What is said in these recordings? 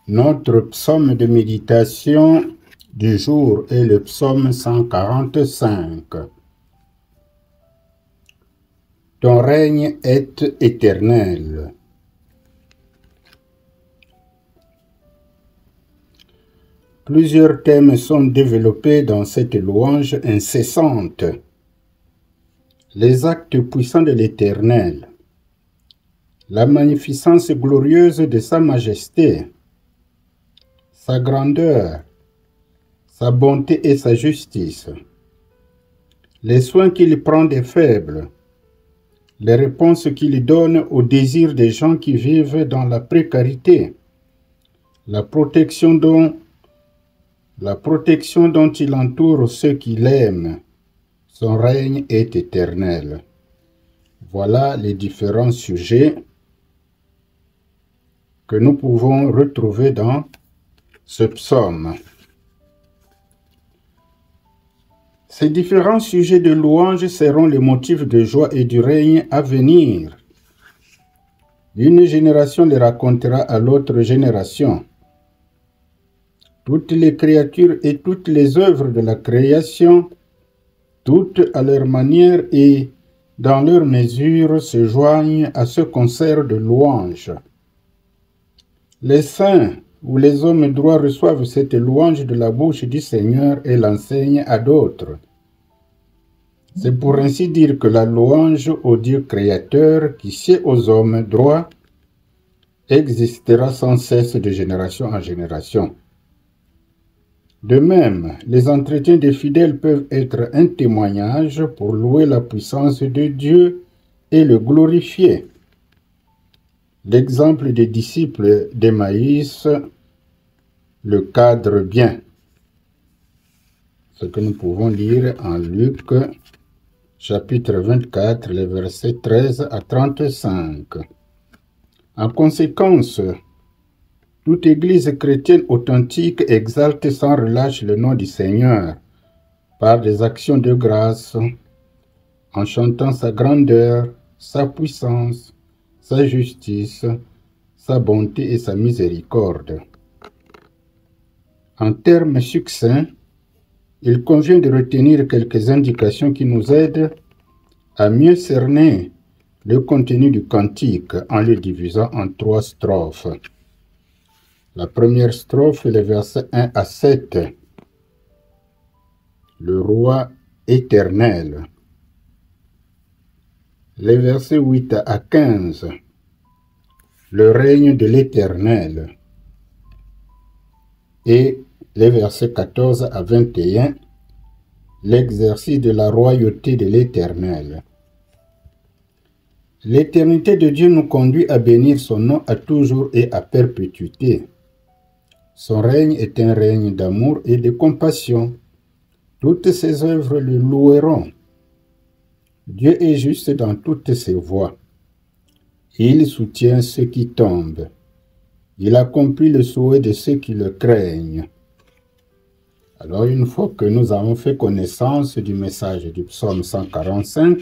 Notre psaume de méditation du jour est le psaume 145. Ton règne est éternel. Plusieurs thèmes sont développés dans cette louange incessante. Les actes puissants de l'Éternel, la magnificence glorieuse de sa majesté, sa grandeur, sa bonté et sa justice, les soins qu'il prend des faibles, les réponses qu'il donne aux désirs des gens qui vivent dans la précarité, la protection dont il entoure ceux qui l'aiment. Son règne est éternel. Voilà les différents sujets que nous pouvons retrouver dans ce psaume. Ces différents sujets de louange seront les motifs de joie et du règne à venir. Une génération les racontera à l'autre génération. Toutes les créatures et toutes les œuvres de la création, toutes à leur manière et dans leur mesure, se joignent à ce concert de louanges. Les saints ou les hommes droits reçoivent cette louange de la bouche du Seigneur et l'enseignent à d'autres. C'est pour ainsi dire que la louange au Dieu créateur qui sied aux hommes droits existera sans cesse de génération en génération. De même, les entretiens des fidèles peuvent être un témoignage pour louer la puissance de Dieu et le glorifier. L'exemple des disciples d'Emmaüs le cadre bien. Ce que nous pouvons lire en Luc, chapitre 24, les versets 13 à 35. En conséquence, toute église chrétienne authentique exalte sans relâche le nom du Seigneur par des actions de grâce, en chantant sa grandeur, sa puissance, sa justice, sa bonté et sa miséricorde. En termes succincts, il convient de retenir quelques indications qui nous aident à mieux cerner le contenu du cantique en le divisant en 3 strophes. La première strophe est les versets 1 à 7. Le roi éternel. Les versets 8 à 15. Le règne de l'Éternel. Et les versets 14 à 21. L'exercice de la royauté de l'Éternel. L'éternité de Dieu nous conduit à bénir son nom à toujours et à perpétuité. Son règne est un règne d'amour et de compassion. Toutes ses œuvres le loueront. Dieu est juste dans toutes ses voies. Il soutient ceux qui tombent. Il accomplit le souhait de ceux qui le craignent. Alors, une fois que nous avons fait connaissance du message du psaume 145,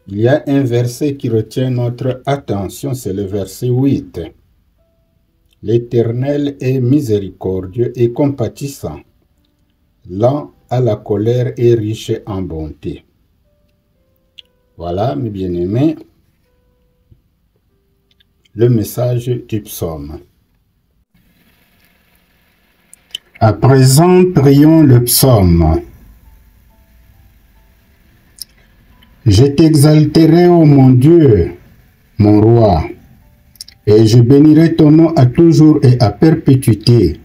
il y a un verset qui retient notre attention, c'est le verset 8. L'Éternel est miséricordieux et compatissant, lent à la colère et riche en bonté. Voilà, mes bien-aimés, le message du psaume. À présent, prions le psaume. Je t'exalterai, ô mon Dieu, mon roi, et je bénirai ton nom à toujours et à perpétuité.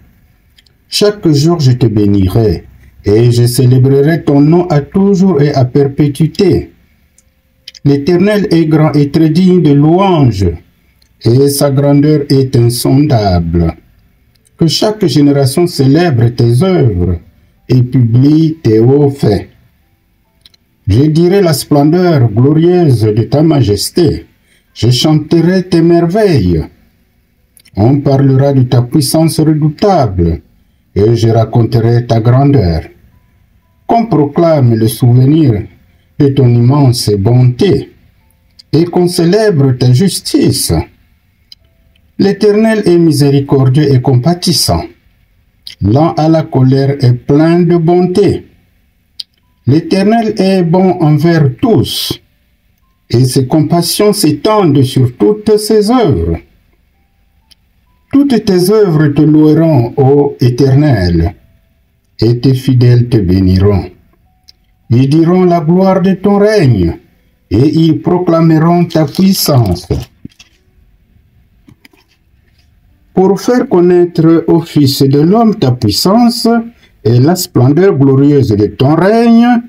Chaque jour je te bénirai, et je célébrerai ton nom à toujours et à perpétuité. L'Éternel est grand et très digne de louange, et sa grandeur est insondable. Que chaque génération célèbre tes œuvres et publie tes hauts faits. Je dirai la splendeur glorieuse de ta majesté. Je chanterai tes merveilles. On parlera de ta puissance redoutable, et je raconterai ta grandeur. Qu'on proclame le souvenir de ton immense bonté, et qu'on célèbre ta justice. L'Éternel est miséricordieux et compatissant, lent à la colère et plein de bonté. L'Éternel est bon envers tous, et ses compassions s'étendent sur toutes ses œuvres. Toutes tes œuvres te loueront, ô Éternel, et tes fidèles te béniront. Ils diront la gloire de ton règne, et ils proclameront ta puissance. Pour faire connaître aux fils de l'homme ta puissance et la splendeur glorieuse de ton règne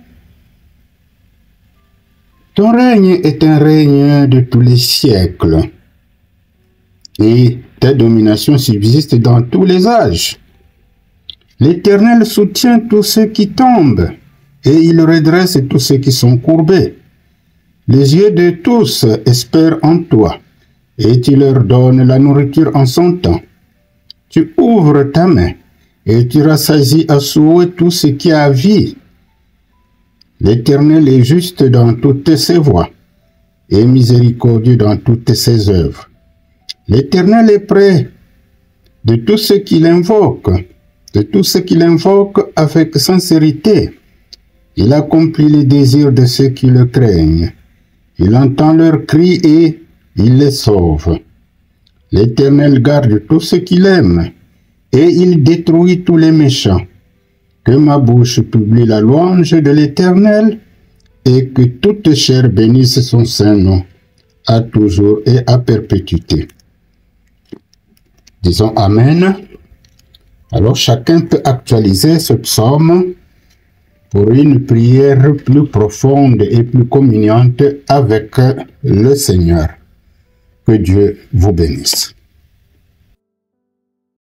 est un règne de tous les siècles, et ta domination subsiste dans tous les âges. L'Éternel soutient tous ceux qui tombent, et il redresse tous ceux qui sont courbés. Les yeux de tous espèrent en toi, et tu leur donnes la nourriture en son temps. Tu ouvres ta main, et tu rassasies à souhait tout ce qui a vie. L'Éternel est juste dans toutes ses voies, et miséricordieux dans toutes ses œuvres. L'Éternel est près de tous ceux qui l'invoquent, avec sincérité. Il accomplit les désirs de ceux qui le craignent. Il entend leurs cris et il les sauve. L'Éternel garde tous ceux qu'il aime, et il détruit tous les méchants. Que ma bouche publie la louange de l'Éternel, et que toute chair bénisse son saint nom, à toujours et à perpétuité. Disons Amen. Alors chacun peut actualiser ce psaume pour une prière plus profonde et plus communiante avec le Seigneur. Que Dieu vous bénisse.